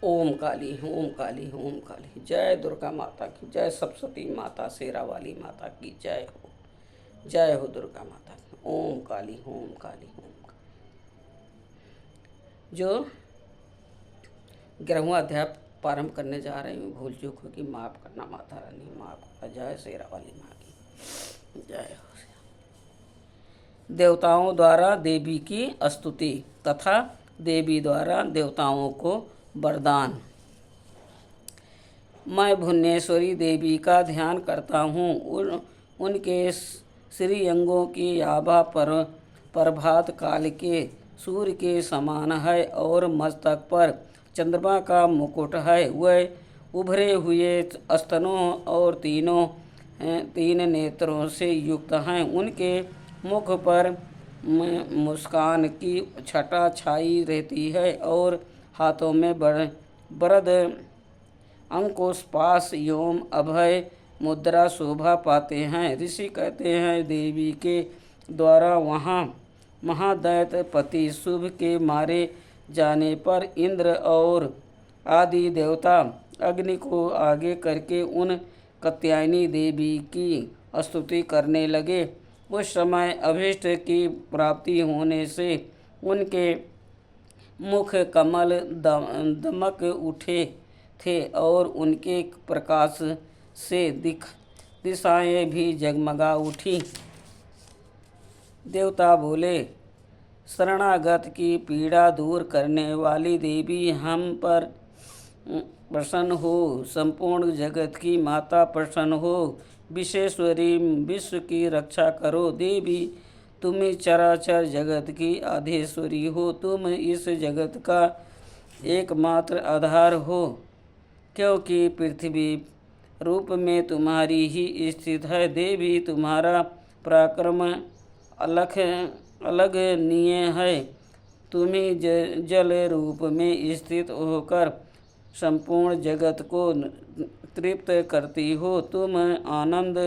ओम काली, ओम काली, ओम काली। जय दुर्गा माता की जय, सरस्वती माता, शेरा वाली माता की जय हो। जय हो दुर्गा माता की। ओम काली, ओम काली, ओम काली। जो 11वां अध्याय प्रारंभ करने जा रही हूँ, भूल चूक हो कि माफ़ करना माता रानी, माफ़ करना। जय शेरा वाली माँ की जय हो। देवताओं द्वारा देवी की स्तुति तथा देवी द्वारा देवताओं को वरदान। मैं भुवनेश्वरी देवी का ध्यान करता हूँ। उनके श्री अंगों की आभा पर प्रभात काल के सूर्य के समान है और मस्तक पर चंद्रमा का मुकुट है। वह उभरे हुए स्तनों और तीन नेत्रों से युक्त हैं। उनके मुख पर मुस्कान की छटा छाई रहती है और हाथों में वरद अंकुश पाश एवं अभय मुद्रा शोभा पाते हैं। ऋषि कहते हैं देवी के द्वारा वहाँ महादैत्य पति शुभ के मारे जाने पर इंद्र और आदि देवता अग्नि को आगे करके उन कात्यायनी देवी की स्तुति करने लगे। उस समय अभीष्ट की प्राप्ति होने से उनके मुख कमल दमक उठे थे और उनके प्रकाश से दिशाएं भी जगमगा उठी। देवता बोले, शरणागत की पीड़ा दूर करने वाली देवी हम पर प्रसन्न हो। संपूर्ण जगत की माता प्रसन्न हो। विश्वेश्वरी विश्व की रक्षा करो। देवी तुम चराचर जगत की आधेश्वरी हो। तुम इस जगत का एकमात्र आधार हो, क्योंकि पृथ्वी रूप में तुम्हारी ही स्थित है। देवी तुम्हारा पराक्रम अलघनीय है। तुम्हें जल रूप में स्थित होकर संपूर्ण जगत को तृप्त करती हो। तुम आनंद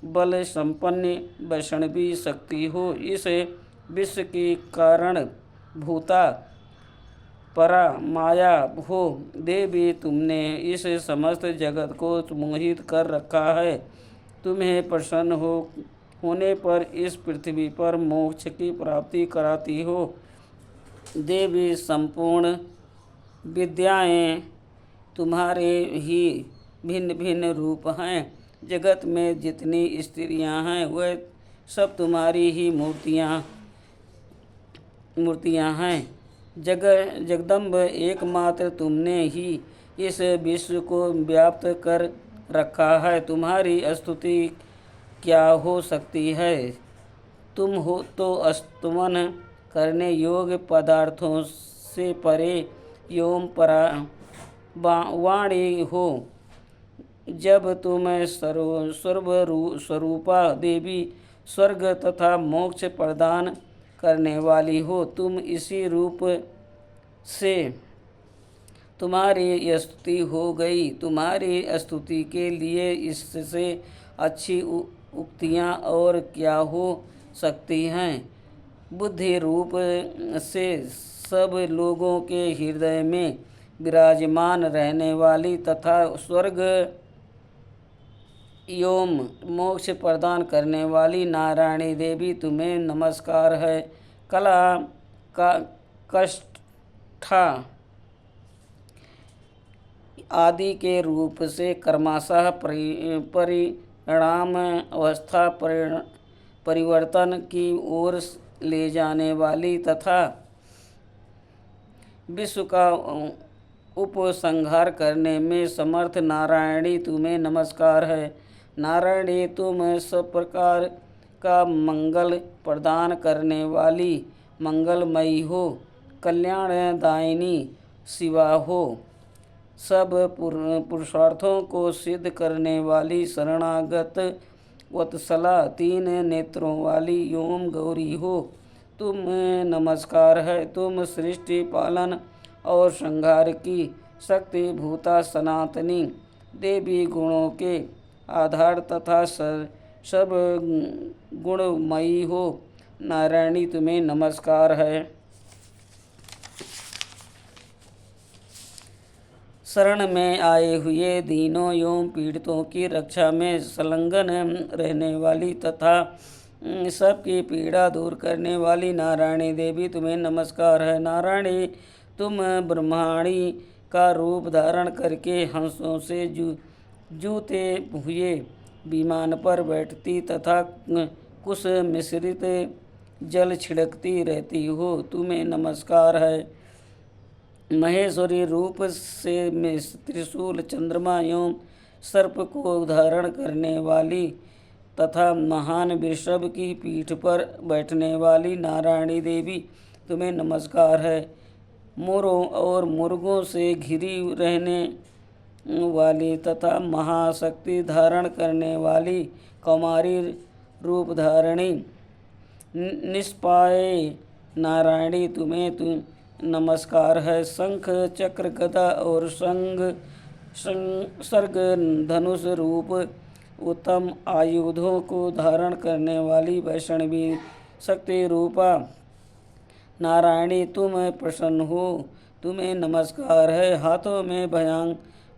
बल संपन्न वैष्णवी शक्ति हो। इस विश्व की कारण भूता परा माया हो। देवी तुमने इस समस्त जगत को मोहित कर रखा है। तुम्हें प्रसन्न होने पर इस पृथ्वी पर मोक्ष की प्राप्ति कराती हो। देवी संपूर्ण विद्याएं तुम्हारे ही भिन्न भिन्न रूप हैं। जगत में जितनी स्त्रियां हैं वह सब तुम्हारी ही मूर्तियां हैं। जगदम्ब एकमात्र तुमने ही इस विश्व को व्याप्त कर रखा है। तुम्हारी स्तुति क्या हो सकती है। तुम हो तो स्तुवन करने योग्य पदार्थों से परे एवं वाणी हो। जब तुम स्वरूपा देवी स्वर्ग तथा मोक्ष प्रदान करने वाली हो, तुम इसी रूप से तुम्हारी स्तुति हो गई। तुम्हारी स्तुति के लिए इससे अच्छी उक्तियाँ और क्या हो सकती हैं। बुद्धि रूप से सब लोगों के हृदय में विराजमान रहने वाली तथा स्वर्ग एवं मोक्ष प्रदान करने वाली नारायणी देवी तुम्हें नमस्कार है। कला का कष्ठा आदि के रूप से क्रमशः परिणाम अवस्था परिवर्तन की ओर ले जाने वाली तथा विश्व का उपसंहार करने में समर्थ नारायणी तुम्हें नमस्कार है। नारायणी तुम सब प्रकार का मंगल प्रदान करने वाली मंगलमयी हो। कल्याणदायिनी शिवा हो। सब पुरुषार्थों को सिद्ध करने वाली शरणागत वत्सला तीन नेत्रों वाली एवं गौरी हो। तुम नमस्कार है। तुम सृष्टि पालन और संहार की शक्ति भूता सनातनी देवी गुणों के आधार तथा सब गुणमयी हो। नारायणी तुम्हें नमस्कार है। शरण में आए हुए दीनों एवं पीड़ितों की रक्षा में संलग्न रहने वाली तथा सबकी पीड़ा दूर करने वाली नारायणी देवी तुम्हें नमस्कार है। नारायणी, तुम ब्रह्माणी का रूप धारण करके हंसों से जूते हुए विमान पर बैठती तथा कुश मिश्रित जल छिड़कती रहती हो, तुम्हें नमस्कार है। महेश्वरी रूप से त्रिशूल, चंद्रमा एवं सर्प को धारण करने वाली तथा महान वृषभ की पीठ पर बैठने वाली नारायणी देवी तुम्हें नमस्कार है। मोरों और मुर्गों से घिरी रहने वाली तथा महाशक्ति धारण करने वाली कौमारी रूप धारणी निष्पाय नारायणी तुम्हें नमस्कार है। शंख, चक्र, गदा और सर्ग धनुष रूप उत्तम आयुधों को धारण करने वाली वैष्णवी शक्ति रूपा नारायणी तुम प्रसन्न हो, तुम्हें नमस्कार है। हाथों में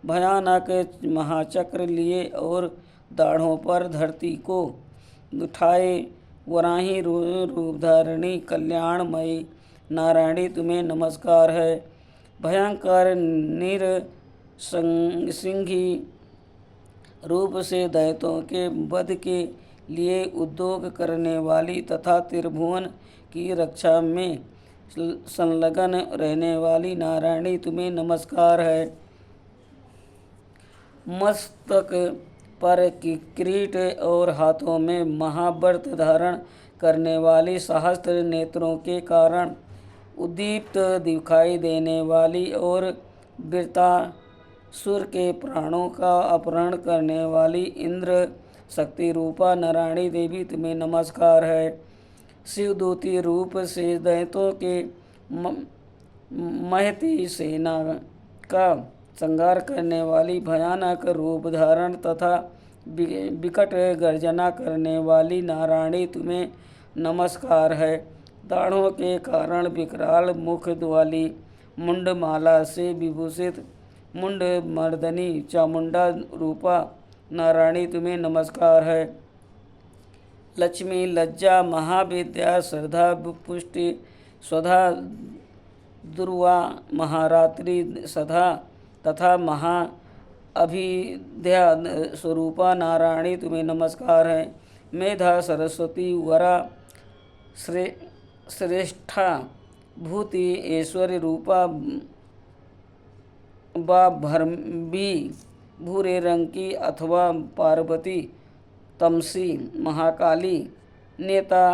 भयानक महाचक्र लिए और दाढ़ों पर धरती को उठाए वराही रूप धारणी कल्याणमयी नारायणी तुम्हें नमस्कार है। भयंकर सिंही रूप से दैत्यों के वध के लिए उद्योग करने वाली तथा त्रिभुवन की रक्षा में संलग्न रहने वाली नारायणी तुम्हें नमस्कार है। मस्तक पर किरीट और हाथों में महाव्रत धारण करने वाली सहस्त्र नेत्रों के कारण उद्दीप्त दिखाई देने वाली और वृत्तासुर के प्राणों का अपहरण करने वाली इंद्र शक्ति रूपा नारायणी देवी तुम्हें नमस्कार है। शिवदूती रूप से दैत्यों के महती सेना का संहार करने वाली भयानक रूप धारण तथा विकट गर्जना करने वाली नारायणी तुम्हें नमस्कार है। दाढ़ों के कारण विकराल मुख वाली मुंडमाला से विभूषित मुंड मर्दनी चामुंडा रूपा नारायणी तुम्हें नमस्कार है। लक्ष्मी, लज्जा, महाविद्या, श्रद्धा, पुष्टि, स्वधा, दुर्वा, महारात्रि, सधा तथा महा अभिध्या स्वरूपा नारायणी तुम्हें नमस्कार है। मेधा, सरस्वती, वरा, श्रेष्ठा, भूति, ऐश्वर्य रूपा भरभी भूरे रंग की अथवा पार्वती, तमसी, महाकाली, नेता,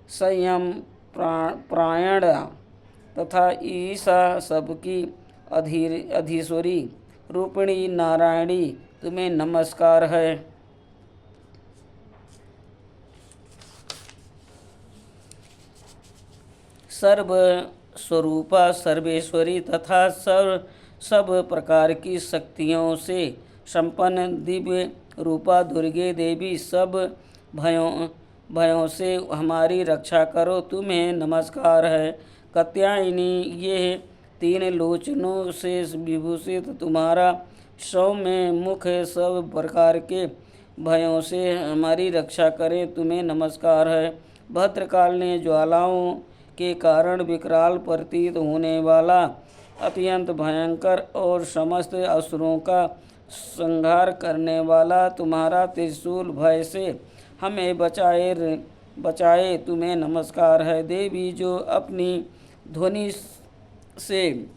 संयम प्रायण तथा ईसा सबकी अधीश्वरी रूपिणी नारायणी तुम्हें नमस्कार है। सर्व स्वरूपा, सर्वेश्वरी तथा सब प्रकार की शक्तियों से संपन्न दिव्य रूपा दुर्गे देवी सब भयों से हमारी रक्षा करो, तुम्हें नमस्कार है। कात्यायनी, ये तीन लोचनों से विभूषित तुम्हारा सौम्य मुख सब प्रकार के भयों से हमारी रक्षा करे, तुम्हें नमस्कार है। भद्रकालिनी, ज्वालाओं के कारण विकराल प्रतीत होने वाला अत्यंत भयंकर और समस्त असुरों का संहार करने वाला तुम्हारा त्रिशूल भय से हमें बचाए, तुम्हें नमस्कार है। देवी, जो अपनी ध्वनि से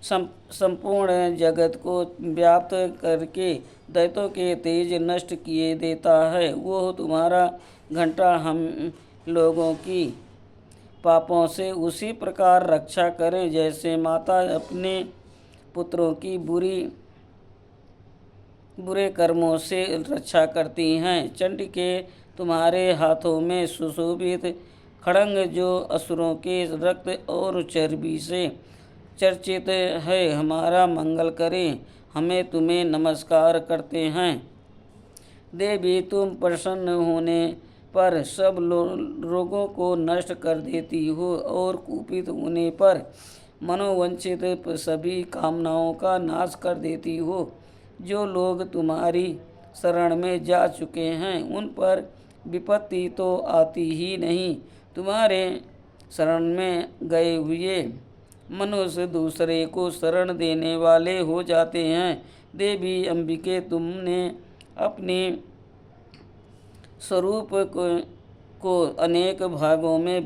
संपूर्ण जगत को व्याप्त करके दैत्यों के तेज नष्ट किए देता है, वो तुम्हारा घंटा हम लोगों की पापों से उसी प्रकार रक्षा करें जैसे माता अपने पुत्रों की बुरे कर्मों से रक्षा करती हैं। चंडिके, तुम्हारे हाथों में सुशोभित खड्ग जो असुरों के रक्त और चर्बी से चर्चित है, हमारा मंगल करे, हमें तुम्हें नमस्कार करते हैं। देवी, तुम प्रसन्न होने पर सब रोगों को नष्ट कर देती हो और कुपित होने पर मनोवंचित सभी कामनाओं का नाश कर देती हो। जो लोग तुम्हारी शरण में जा चुके हैं उन पर विपत्ति तो आती ही नहीं। तुम्हारे शरण में गए हुए मनुष्य दूसरे को शरण देने वाले हो जाते हैं। देवी अंबिके, तुमने अपने स्वरूप को अनेक भागों में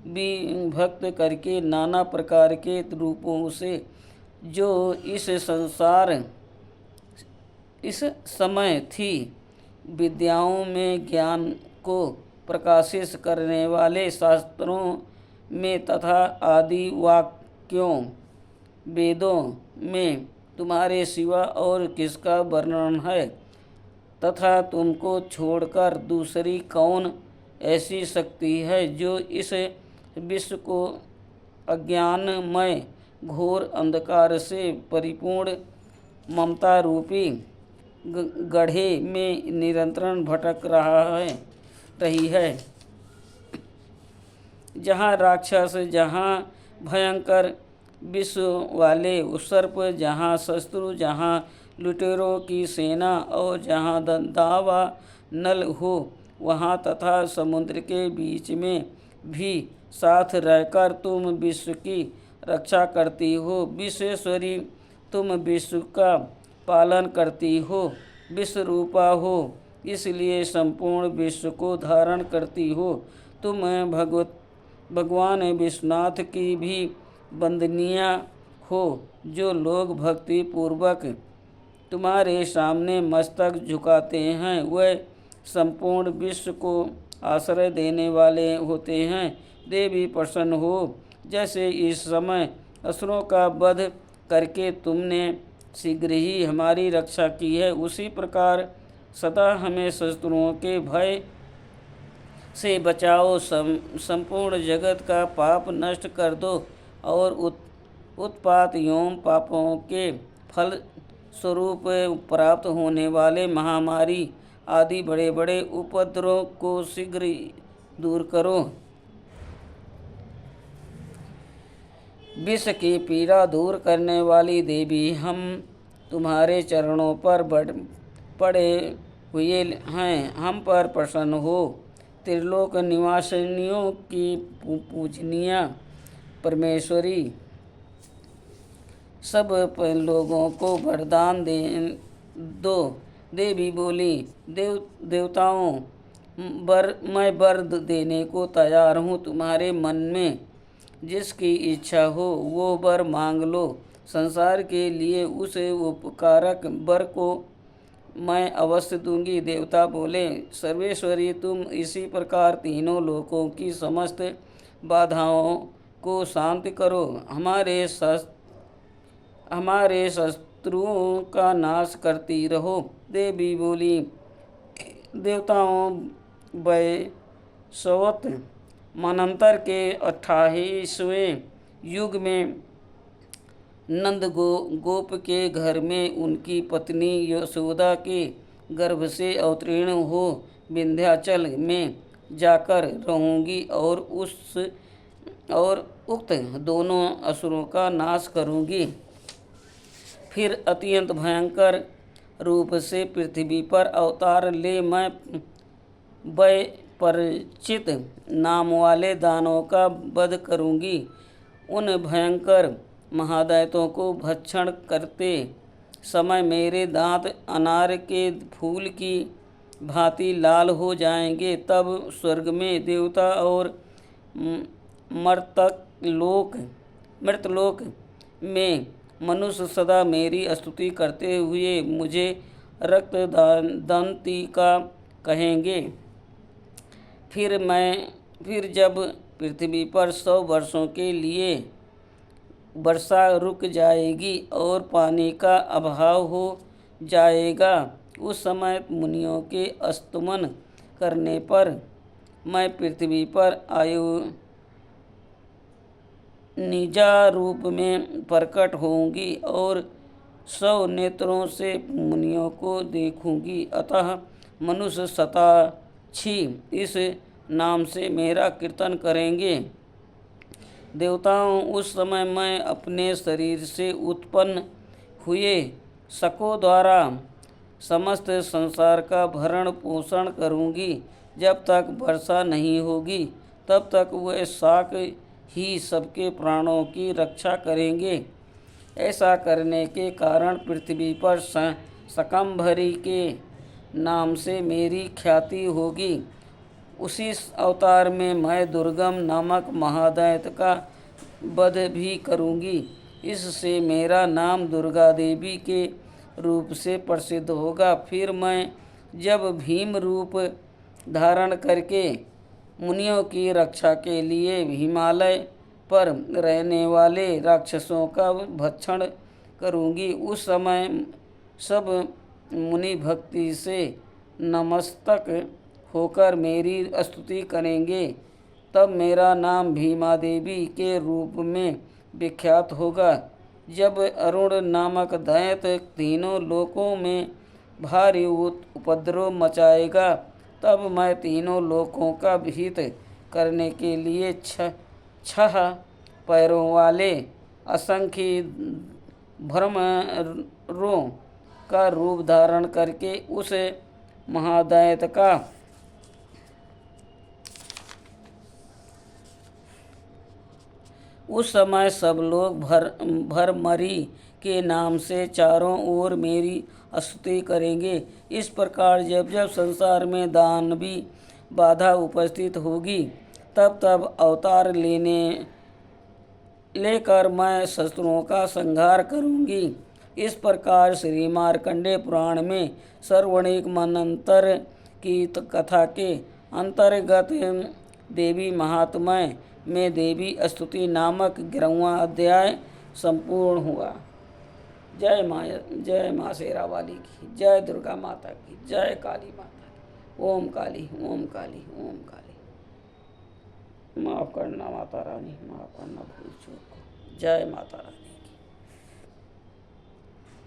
विभक्त करके नाना प्रकार के रूपों से जो इस समय थी विद्याओं में ज्ञान को प्रकाशित करने वाले शास्त्रों में तथा आदि वाक्यों वेदों में तुम्हारे सिवा और किसका वर्णन है, तथा तुमको छोड़कर दूसरी कौन ऐसी शक्ति है जो इस विश्व को अज्ञानमय घोर अंधकार से परिपूर्ण ममता रूपी गड्ढे में निरंतर भटक रही है। जहाँ राक्षस, जहाँ भयंकर विष वाले सर्प, जहाँ शत्रु, जहाँ लुटेरों की सेना और जहाँ दावा नल हो, वहाँ तथा समुद्र के बीच में भी साथ रहकर तुम विश्व की रक्षा करती हो। विश्वेश्वरी, तुम विश्व का पालन करती हो, विश्व रूपा हो, इसलिए संपूर्ण विश्व को धारण करती हो। तुम भगवान विश्वनाथ की भी वंदनीय हो। जो लोग भक्ति पूर्वक तुम्हारे सामने मस्तक झुकाते हैं वह संपूर्ण विश्व को आश्रय देने वाले होते हैं। देवी, प्रसन्न हो। जैसे इस समय असुरों का वध करके तुमने शीघ्र ही हमारी रक्षा की है, उसी प्रकार सदा हमें शत्रुओं के भय से बचाओ। संपूर्ण जगत का पाप नष्ट कर दो और उत्पात एवं पापों के फल स्वरूप प्राप्त होने वाले महामारी आदि बड़े बड़े उपद्रव को शीघ्र दूर करो। विष की पीड़ा दूर करने वाली देवी, हम तुम्हारे चरणों पर पड़े हुए हैं, हम पर प्रसन्न हो। त्रिलोक निवासिनियों की पूजनीय परमेश्वरी, सब लोगों को वरदान दो। देवी बोली, देवताओं, मैं वर देने को तैयार हूँ। तुम्हारे मन में जिसकी इच्छा हो वो वर मांग लो। संसार के लिए उस उपकारक वर को मैं अवश्य दूंगी। देवता बोले, सर्वेश्वरी, तुम इसी प्रकार तीनों लोकों की समस्त बाधाओं को शांत करो। हमारे शत्रुओं का नाश करती रहो। देवी बोली, देवताओं, वैवस्वत मन्वंतर के 28वें युग में नंद गोप के घर में उनकी पत्नी यशोदा के गर्भ से अवतीर्ण हो विंध्याचल में जाकर रहूँगी और उक्त दोनों असुरों का नाश करूँगी। फिर अत्यंत भयंकर रूप से पृथ्वी पर अवतार ले मैं परिचित नाम वाले दानवों का वध करूँगी। उन भयंकर महादैत्यों को भक्षण करते समय मेरे दांत अनार के फूल की भांति लाल हो जाएंगे। तब स्वर्ग में देवता और मृतलोक में मनुष्य सदा मेरी स्तुति करते हुए मुझे रक्तदंतिका कहेंगे। फिर जब पृथ्वी पर 100 वर्षों के लिए वर्षा रुक जाएगी और पानी का अभाव हो जाएगा, उस समय मुनियों के स्तुमन करने पर मैं पृथ्वी पर निजा रूप में प्रकट होंगी और 100 नेत्रों से मुनियों को देखूंगी। अतः मनुष्य शताक्षी इस नाम से मेरा कीर्तन करेंगे। देवताओं, उस समय मैं अपने शरीर से उत्पन्न हुए शकों द्वारा समस्त संसार का भरण पोषण करूंगी। जब तक वर्षा नहीं होगी तब तक वह शाक ही सबके प्राणों की रक्षा करेंगे। ऐसा करने के कारण पृथ्वी पर शकंभरी के नाम से मेरी ख्याति होगी। उसी अवतार में मैं दुर्गम नामक महादैत्य का वध भी करूंगी। इससे मेरा नाम दुर्गा देवी के रूप से प्रसिद्ध होगा। फिर मैं जब भीम रूप धारण करके मुनियों की रक्षा के लिए हिमालय पर रहने वाले राक्षसों का भक्षण करूंगी, उस समय सब मुनि भक्ति से नमस्तक होकर मेरी स्तुति करेंगे। तब मेरा नाम भीमा देवी के रूप में विख्यात होगा। जब अरुण नामक दैत्य तीनों लोकों में भारी उपद्रव मचाएगा, तब मैं तीनों लोकों का हित करने के लिए छह पैरों वाले असंख्य भ्रमरों का रूप धारण करके उस महादैत्य का उस समय सब लोग भरमरी के नाम से चारों ओर मेरी स्तुति करेंगे। इस प्रकार जब जब संसार में दानवी बाधा उपस्थित होगी, तब तब अवतार लेकर मैं शत्रुओं का संहार करूंगी। इस प्रकार श्री मार्कंडेय पुराण में सर्वणिक मनंतर की कथा के अंतर्गत देवी महात्म्य में देवी स्तुति नामक 11वां अध्याय संपूर्ण हुआ। जय माँ शेरा वाली की, जय दुर्गा माता की, जय काली माता की। ओम काली, ओम काली, ओम काली। माफ़ करना माता रानी, माफ़ करना भूल चूक को। जय माता रानी।